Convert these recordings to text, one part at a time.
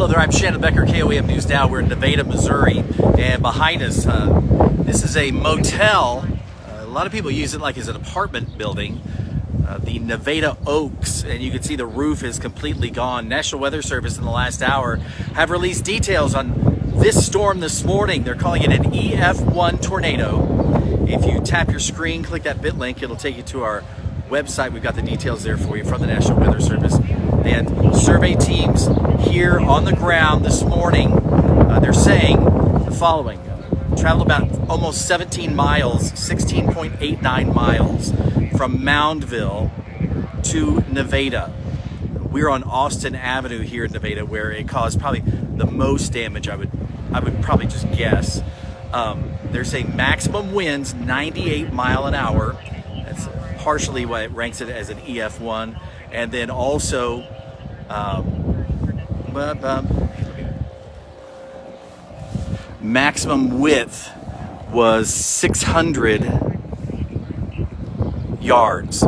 Hello there, I'm Shannon Becker, EF-1 Now. We're in Nevada, Missouri, and behind us, this is a motel. A lot of people use it like as an apartment building, the Nevada Oaks, and you can see the roof is completely gone. National Weather Service in the last hour have released details on this storm this morning. They're calling it an EF-1 tornado. If you tap your screen, click that bit link, it'll take you to our website. We've got the details there for you from the National Weather Service. They had survey teams here on the ground this morning. They're saying the following. Traveled about almost 17 miles, 16.89 miles from Moundville to Nevada. We're on Austin Avenue here in Nevada, where it caused probably the most damage, I would probably just guess. They're saying maximum winds 98 mile an hour. That's partially why it ranks it as an EF-1. And then also maximum width was 600 yards.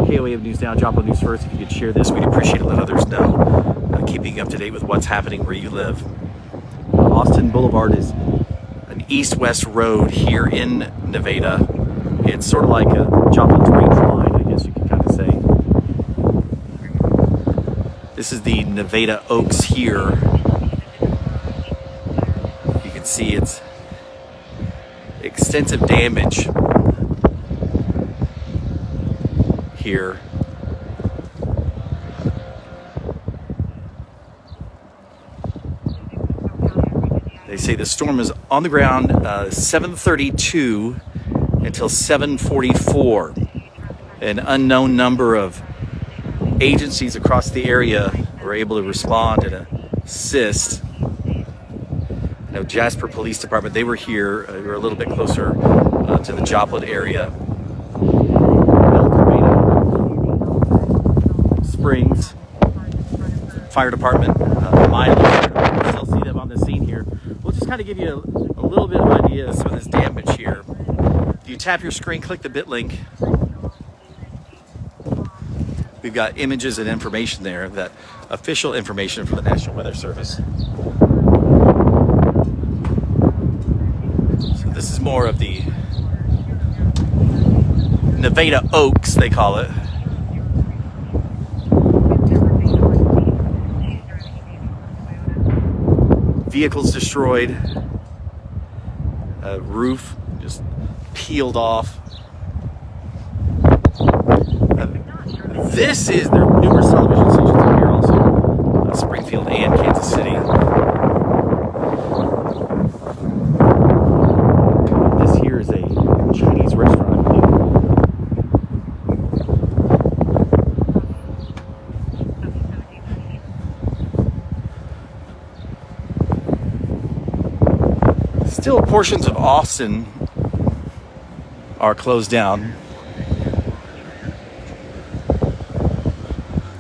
KOAF News Now, drop on news first. If you could share this, we'd appreciate it. Let others know. Keeping up to date with what's happening where you live. Austin Boulevard is an east-west road here in Nevada. It's sort of like a Joplin range line, I guess you could kind of say. This is the Nevada Oaks here. You can see it's extensive damage here. They say the storm is on the ground 7:32 until 7:44. An unknown number of agencies across the area were able to respond and assist. I know Jasper Police Department, they were here. They were a little bit closer to the Joplin area. Springs Fire Department, Milo, still see them on the scene here. We'll just kind of give you a little bit of an idea of some of this damage here. If you tap your screen, click the bit link. We've got images and information there, that official information from the National Weather Service. So this is more of the Nevada Oaks, they call it. Vehicles destroyed, roof just peeled off. This is, there are numerous television stations up here also, Springfield and Kansas City. This here is a Chinese restaurant, I believe. Still, portions of Austin are closed down,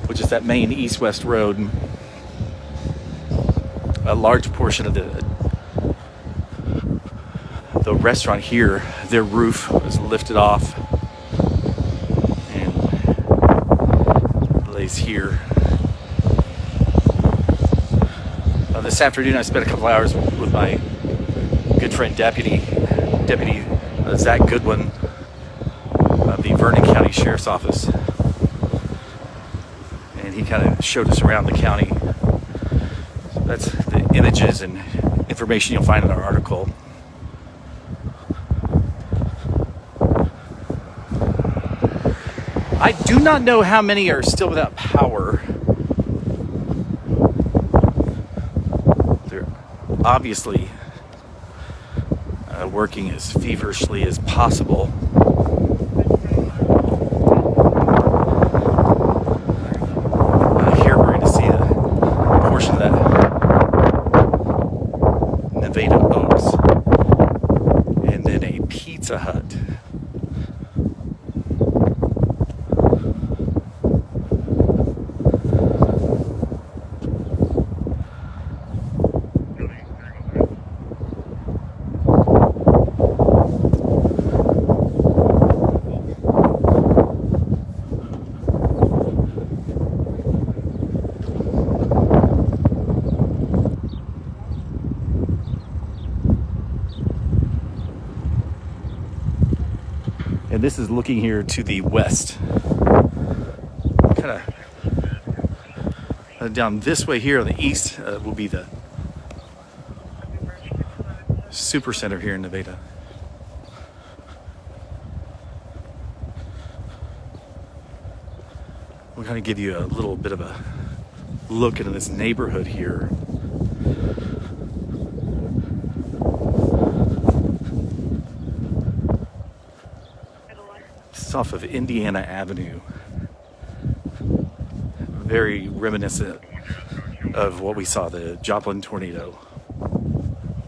which is that main east-west road. A large portion of the restaurant here, their roof was lifted off and lays here. This afternoon I spent a couple hours with my good friend Deputy Zach Goodwin of the Vernon County Sheriff's Office, and he kind of showed us around the county. So that's the images and information you'll find in our article. I do not know how many are still without power. They're obviously working as feverishly as possible. Here we're going to see a portion of that Nevada Oaks, and then a Pizza Hut. And this is looking here to the west. Kind of down this way here on the east will be the super center here in Nevada. We'll kind of give you a little bit of a look into this neighborhood here. It's off of Indiana Avenue. Very reminiscent of what we saw, the Joplin tornado.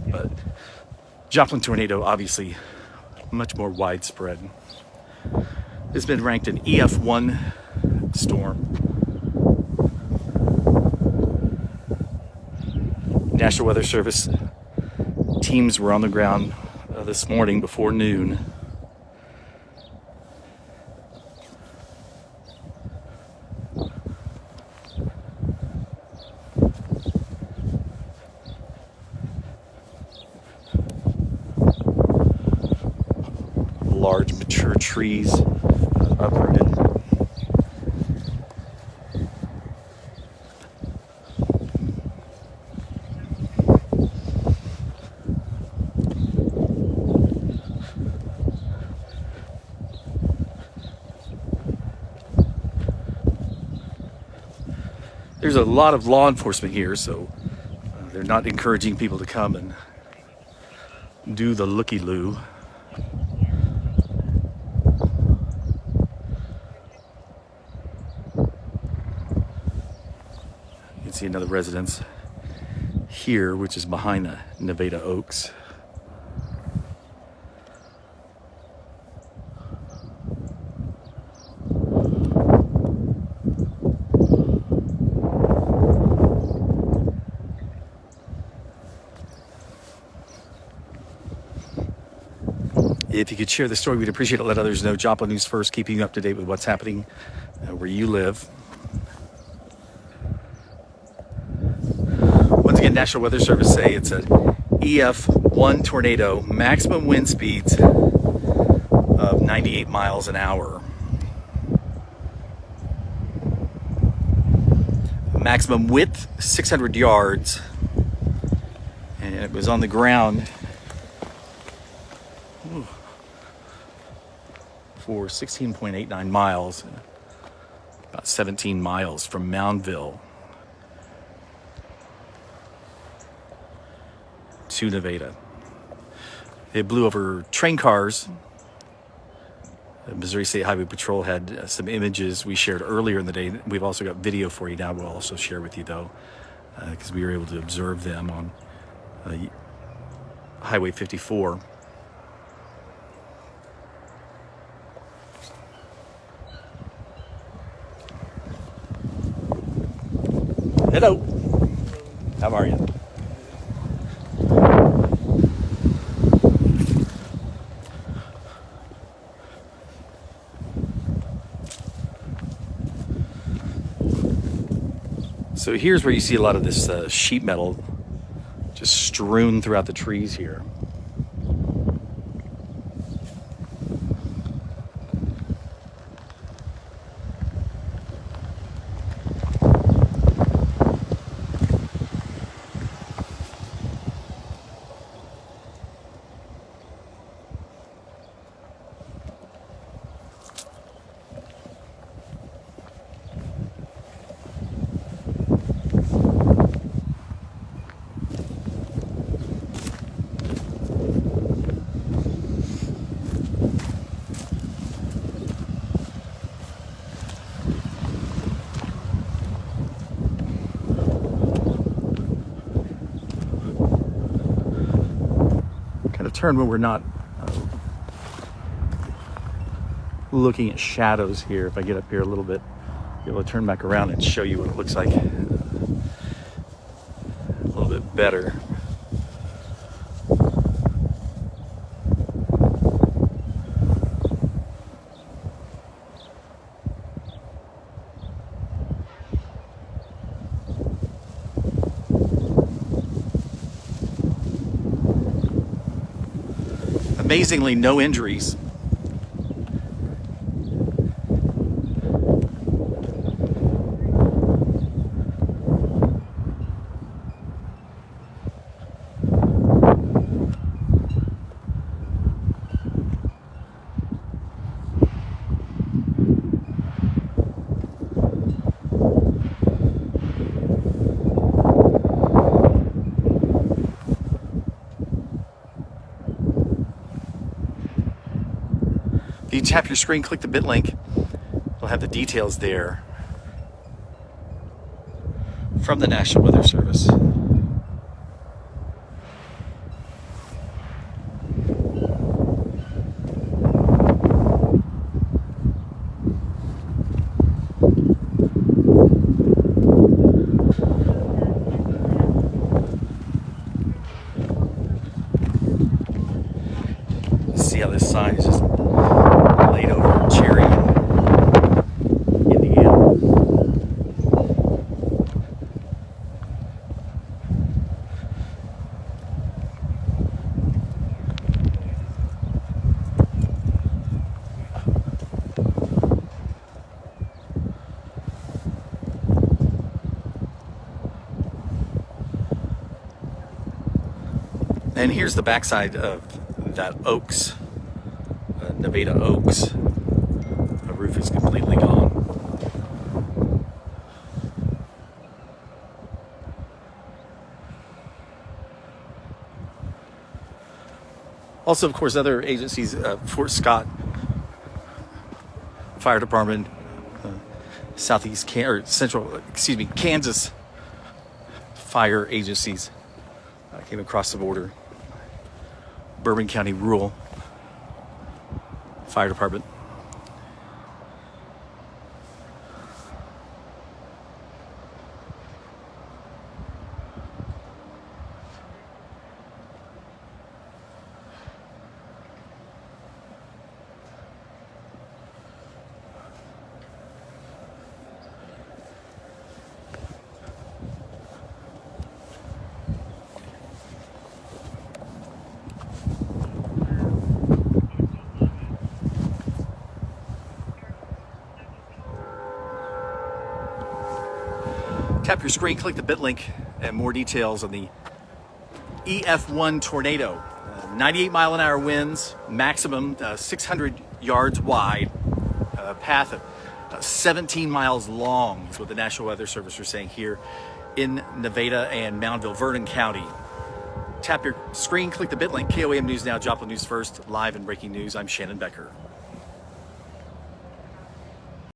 But Joplin tornado, obviously, much more widespread. It's been ranked an EF-1 storm. National Weather Service teams were on the ground this morning before noon. Large mature trees uprooted. There's a lot of law enforcement here, so they're not encouraging people to come and do the looky-loo. You can see another residence here, which is behind the Nevada Oaks. If you could share the story, we'd appreciate it. Let others know. Joplin News First, keeping you up to date with what's happening where you live. Once again, National Weather Service say it's an EF-1 tornado, maximum wind speeds of 98 miles an hour. Maximum width, 600 yards. And it was on the ground for 16.89 miles, about 17 miles from Moundville to Nevada. It blew over train cars. The Missouri State Highway Patrol had some images we shared earlier in the day. We've also got video for you now. We'll also share with you though, because we were able to observe them on Highway 54. Hello. How are you? So here's where you see a lot of this sheet metal just strewn throughout the trees here. Turn when we're not looking at shadows here. If I get up here a little bit, be able to turn back around and show you what it looks like a little bit better. Amazingly, no injuries. you tap your screen, click the bit link, we'll have the details there from the National Weather Service. See how this sign is just laid over cherry Indiana. And here's the backside of that Oaks, Nevada Oaks. The roof is completely gone. Also, of course, other agencies, Fort Scott Fire Department, Kansas fire agencies came across the border. Vernon County Rural Fire Department. Tap your screen, click the bit link, and more details on the EF-1 tornado. 98-mile-an-hour winds, maximum 600 yards wide, path of 17 miles long is what the National Weather Service are saying here in Nevada and Moundville, Vernon County. Tap your screen, click the bit link, KOAM News Now, jln-news first, live and breaking news. I'm Shannon Becker.